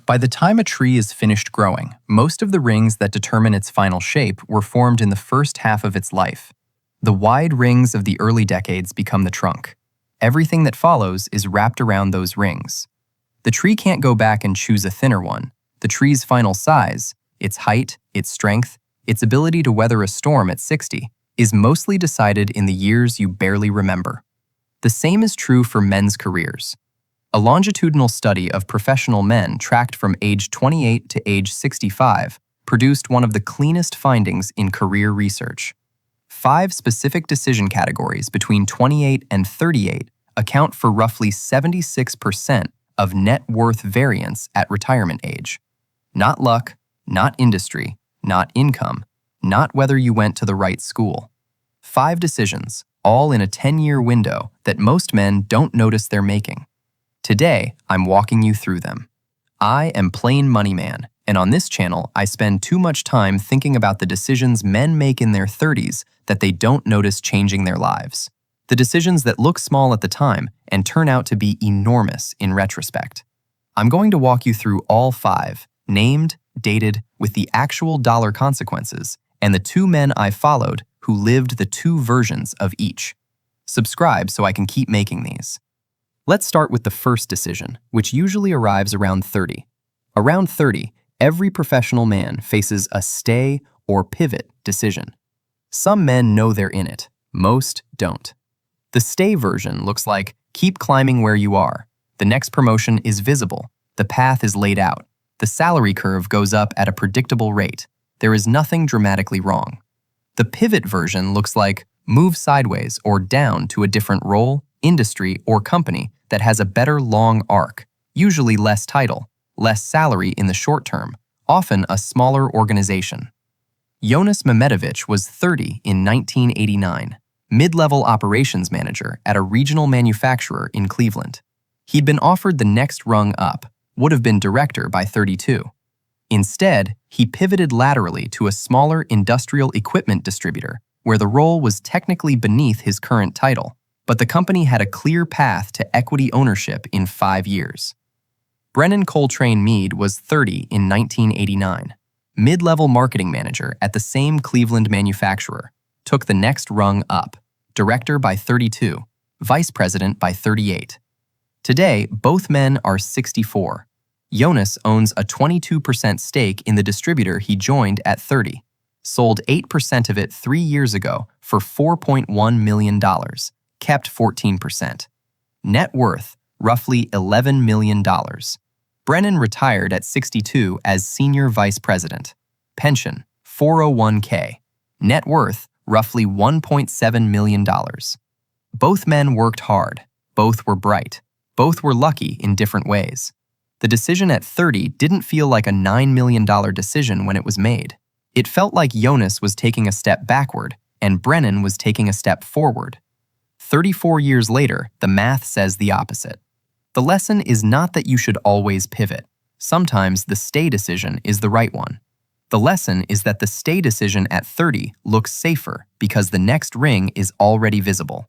By the time a tree is finished growing, most of the rings that determine its final shape were formed in the first half of its life. The wide rings of the early decades become the trunk. Everything that follows is wrapped around those rings. The tree can't go back and choose a thinner one. The tree's final size, its height, its strength, its ability to weather a storm at 60, is mostly decided in the years you barely remember. The same is true for men's careers. A longitudinal study of professional men tracked from age 28 to age 65 produced one of the cleanest findings in career research. 5 specific decision categories between 28 and 38 account for roughly 76% of net worth variance at retirement age. Not luck, not industry, not income, not whether you went to the right school. 5 decisions, all in a 10-year window that most men don't notice they're making. Today, I'm walking you through them. I am Plain Money Man, and on this channel, I spend too much time thinking about the decisions men make in their 30s that they don't notice changing their lives. The decisions that look small at the time and turn out to be enormous in retrospect. I'm going to walk you through all 5, named, dated, with the actual dollar consequences, and the 2 men I followed who lived the 2 versions of each. Subscribe so I can keep making these. Let's start with the first decision, which usually arrives around 30. Around 30, every professional man faces a stay or pivot decision. Some men know they're in it, most don't. The stay version looks like keep climbing where you are. The next promotion is visible. The path is laid out. The salary curve goes up at a predictable rate. There is nothing dramatically wrong. The pivot version looks like move sideways or down to a different role, industry, or company that has a better long arc, usually less title, less salary in the short term, often a smaller organization. Jonas Mehmetovic was 30 in 1989, mid-level operations manager at a regional manufacturer in Cleveland. He'd been offered the next rung up, would have been director by 32. Instead, he pivoted laterally to a smaller industrial equipment distributor, where the role was technically beneath his current title, but the company had a clear path to equity ownership in 5 years. Brennan Coltrane Mead was 30 in 1989, mid-level marketing manager at the same Cleveland manufacturer, took the next rung up, director by 32, vice president by 38. Today, both men are 64. Jonas owns a 22% stake in the distributor he joined at 30, sold 8% of it 3 years ago for $4.1 million, kept 14%. Net worth, roughly $11 million. Brennan retired at 62 as senior vice president. Pension, 401k. Net worth, roughly $1.7 million. Both men worked hard. Both were bright. Both were lucky in different ways. The decision at 30 didn't feel like a $9 million decision when it was made. It felt like Jonas was taking a step backward and Brennan was taking a step forward. 34 years later, the math says the opposite. The lesson is not that you should always pivot. Sometimes the stay decision is the right one. The lesson is that the stay decision at 30 looks safer because the next ring is already visible.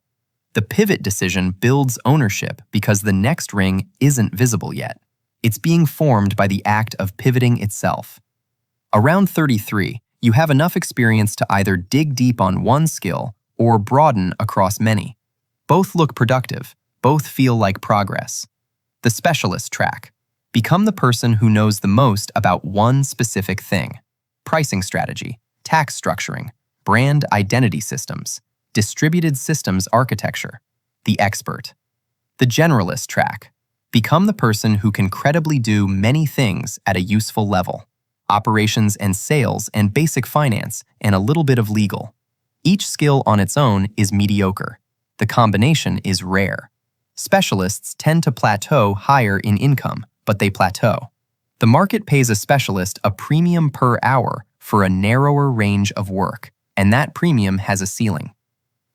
The pivot decision builds ownership because the next ring isn't visible yet. It's being formed by the act of pivoting itself. Around 33, you have enough experience to either dig deep on one skill or broaden across many. Both look productive. Both feel like progress. The specialist track. Become the person who knows the most about one specific thing. Pricing strategy, tax structuring, brand identity systems, distributed systems architecture. The expert. The generalist track. Become the person who can credibly do many things at a useful level. Operations and sales and basic finance and a little bit of legal. Each skill on its own is mediocre. The combination is rare. Specialists tend to plateau higher in income, but they plateau. The market pays a specialist a premium per hour for a narrower range of work, and that premium has a ceiling.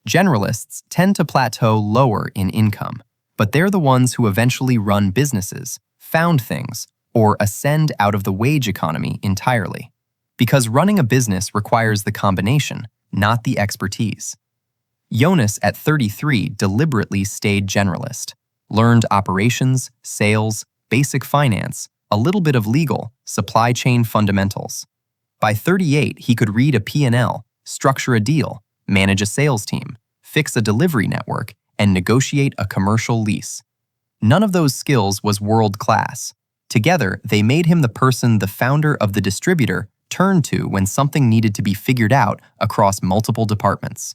Generalists tend to plateau lower in income, but they're the ones who eventually run businesses, found things, or ascend out of the wage economy entirely. Because running a business requires the combination, not the expertise. Jonas at 33 deliberately stayed generalist, learned operations, sales, basic finance, a little bit of legal, supply chain fundamentals. By 38, he could read a P&L, structure a deal, manage a sales team, fix a delivery network, and negotiate a commercial lease. None of those skills was world-class. Together, they made him the person the founder of the distributor turned to when something needed to be figured out across multiple departments.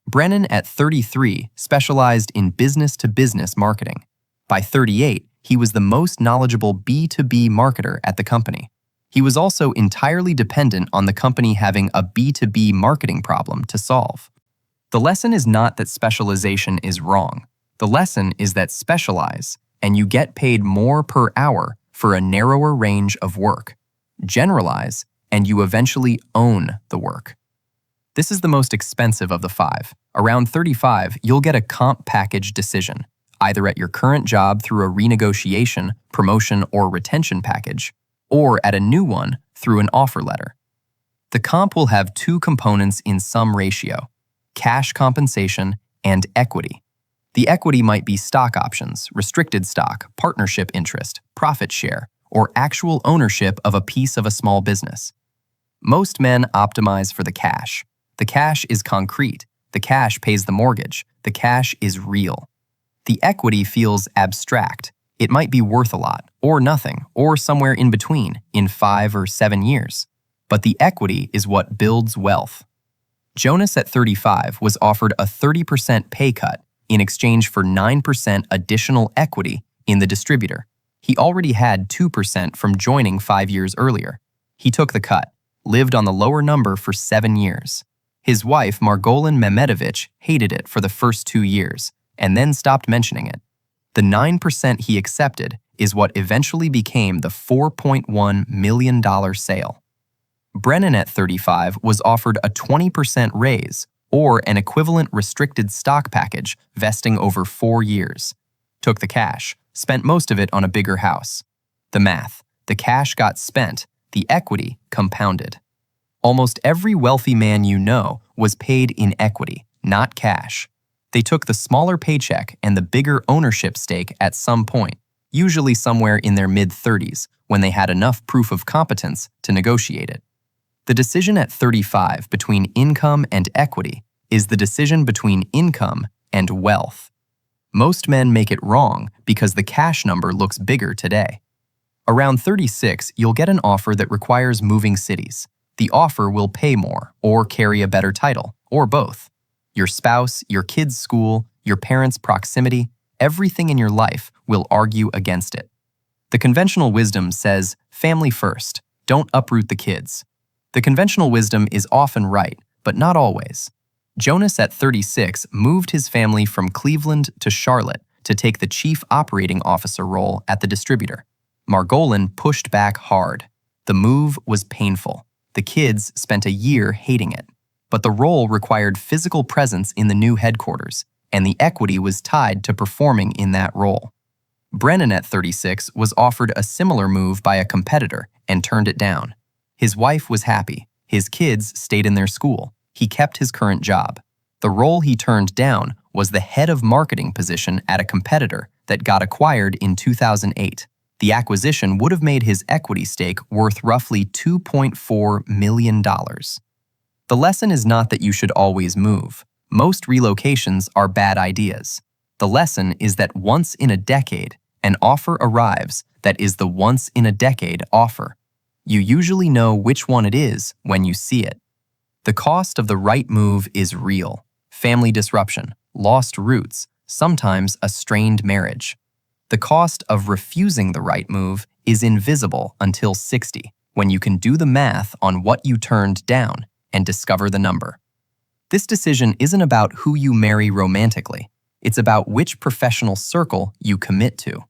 Brennan, at 33, specialized in business-to-business marketing. By 38, he was the most knowledgeable B2B marketer at the company. He was also entirely dependent on the company having a B2B marketing problem to solve. The lesson is not that specialization is wrong. The lesson is that specialize, and you get paid more per hour for a narrower range of work. Generalize, and you eventually own the work. This is the most expensive of the 5. Around 35, you'll get a comp package decision, either at your current job through a renegotiation, promotion, or retention package, or at a new one through an offer letter. The comp will have 2 components in some ratio: cash compensation and equity. The equity might be stock options, restricted stock, partnership interest, profit share, or actual ownership of a piece of a small business. Most men optimize for the cash. The cash is concrete. The cash pays the mortgage. The cash is real. The equity feels abstract. It might be worth a lot, or nothing, or somewhere in between, in 5 or 7 years. But the equity is what builds wealth. Jonas, at 35, was offered a 30% pay cut in exchange for 9% additional equity in the distributor. He already had 2% from joining 5 years earlier. He took the cut, lived on the lower number for 7 years. His wife, Margolin Mehmedovich, hated it for the first 2 years, and then stopped mentioning it. The 9% he accepted is what eventually became the $4.1 million sale. Brennan, at 35, was offered a 20% raise or an equivalent restricted stock package vesting over 4 years. Took the cash, spent most of it on a bigger house. The math: the cash got spent, the equity compounded. Almost every wealthy man you know was paid in equity, not cash. They took the smaller paycheck and the bigger ownership stake at some point, usually somewhere in their mid-30s, when they had enough proof of competence to negotiate it. The decision at 35 between income and equity is the decision between income and wealth. Most men make it wrong because the cash number looks bigger today. Around 36, you'll get an offer that requires moving cities. The offer will pay more or carry a better title, or both. Your spouse, your kids' school, your parents' proximity, everything in your life will argue against it. The conventional wisdom says, family first, don't uproot the kids. The conventional wisdom is often right, but not always. Jonas, at 36, moved his family from Cleveland to Charlotte to take the chief operating officer role at the distributor. Margolin pushed back hard. The move was painful. The kids spent a year hating it. But the role required physical presence in the new headquarters, and the equity was tied to performing in that role. Brennan, at 36, was offered a similar move by a competitor and turned it down. His wife was happy. His kids stayed in their school. He kept his current job. The role he turned down was the head of marketing position at a competitor that got acquired in 2008. The acquisition would have made his equity stake worth roughly $2.4 million. The lesson is not that you should always move. Most relocations are bad ideas. The lesson is that once in a decade, an offer arrives that is the once-in-a-decade offer. You usually know which one it is when you see it. The cost of the right move is real. Family disruption, lost roots, sometimes a strained marriage. The cost of refusing the right move is invisible until 60, when you can do the math on what you turned down and discover the number. This decision isn't about who you marry romantically. It's about which professional circle you commit to.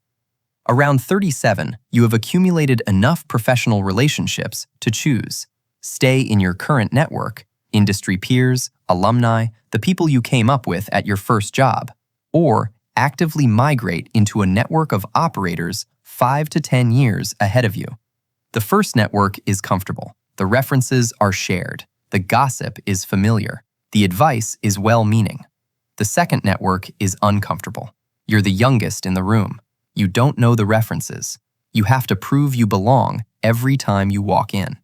Around 37, you have accumulated enough professional relationships to choose. Stay in your current network, industry peers, alumni, the people you came up with at your first job, or actively migrate into a network of operators 5 to 10 years ahead of you. The first network is comfortable. The references are shared. The gossip is familiar. The advice is well-meaning. The second network is uncomfortable. You're the youngest in the room. You don't know the references. You have to prove you belong every time you walk in.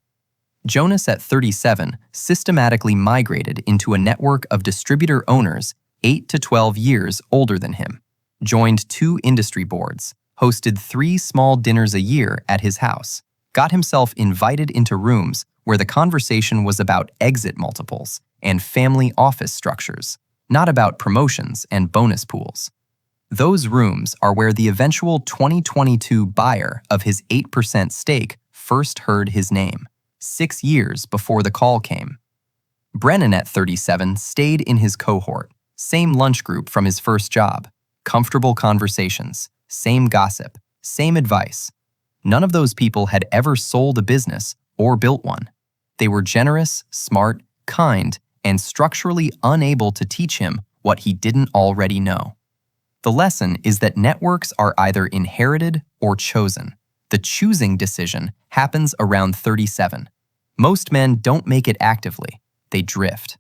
Jonas at 37 systematically migrated into a network of distributor owners 8 to 12 years older than him, joined 2 industry boards, hosted 3 small dinners a year at his house, got himself invited into rooms where the conversation was about exit multiples and family office structures, not about promotions and bonus pools. Those rooms are where the eventual 2022 buyer of his 8% stake first heard his name, 6 years before the call came. Brennan at 37 stayed in his cohort, same lunch group from his first job, comfortable conversations, same gossip, same advice. None of those people had ever sold a business or built one. They were generous, smart, kind, and structurally unable to teach him what he didn't already know. The lesson is that networks are either inherited or chosen. The choosing decision happens around 37. Most men don't make it actively, they drift.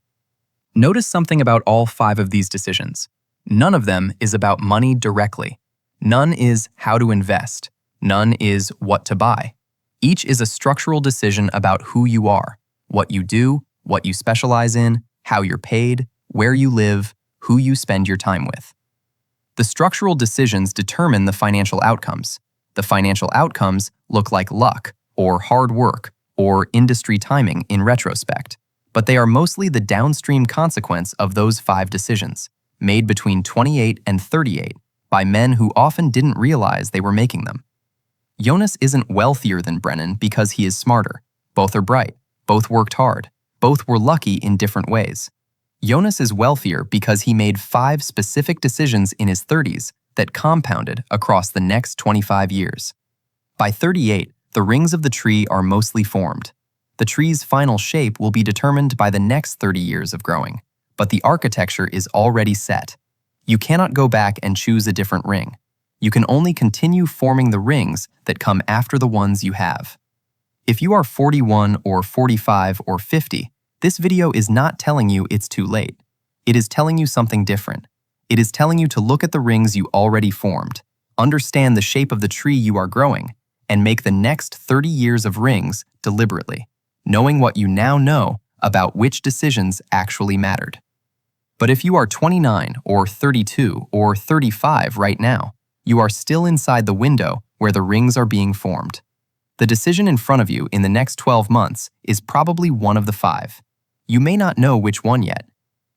Notice something about all 5 of these decisions. None of them is about money directly. None is how to invest. None is what to buy. Each is a structural decision about who you are, what you do, what you specialize in, how you're paid, where you live, who you spend your time with. The structural decisions determine the financial outcomes. The financial outcomes look like luck, or hard work, or industry timing in retrospect, but they are mostly the downstream consequence of those 5 decisions, made between 28 and 38 by men who often didn't realize they were making them. Jonas isn't wealthier than Brennan because he is smarter. Both are bright. Both worked hard. Both were lucky in different ways. Jonas is wealthier because he made 5 specific decisions in his 30s that compounded across the next 25 years. By 38, the rings of the tree are mostly formed. The tree's final shape will be determined by the next 30 years of growing, but the architecture is already set. You cannot go back and choose a different ring. You can only continue forming the rings that come after the ones you have. If you are 41 or 45 or 50, this video is not telling you it's too late. It is telling you something different. It is telling you to look at the rings you already formed, understand the shape of the tree you are growing, and make the next 30 years of rings deliberately, knowing what you now know about which decisions actually mattered. But if you are 29 or 32 or 35 right now, you are still inside the window where the rings are being formed. The decision in front of you in the next 12 months is probably one of the 5. You may not know which one yet.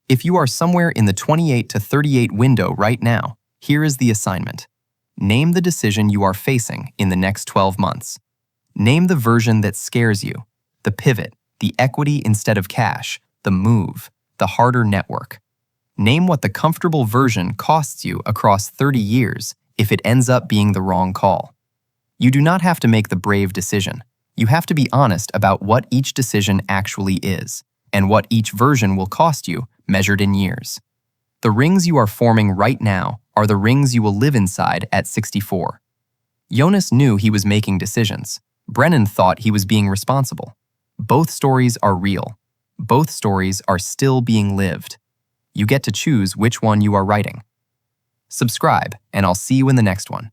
If you are somewhere in the 28 to 38 window right now, here is the assignment. Name the decision you are facing in the next 12 months. Name the version that scares you, the pivot, the equity instead of cash, the move, the harder network. Name what the comfortable version costs you across 30 years if it ends up being the wrong call. You do not have to make the brave decision. You have to be honest about what each decision actually is, and what each version will cost you, measured in years. The rings you are forming right now are the rings you will live inside at 64. Jonas knew he was making decisions. Brennan thought he was being responsible. Both stories are real. Both stories are still being lived. You get to choose which one you are writing. Subscribe, and I'll see you in the next one.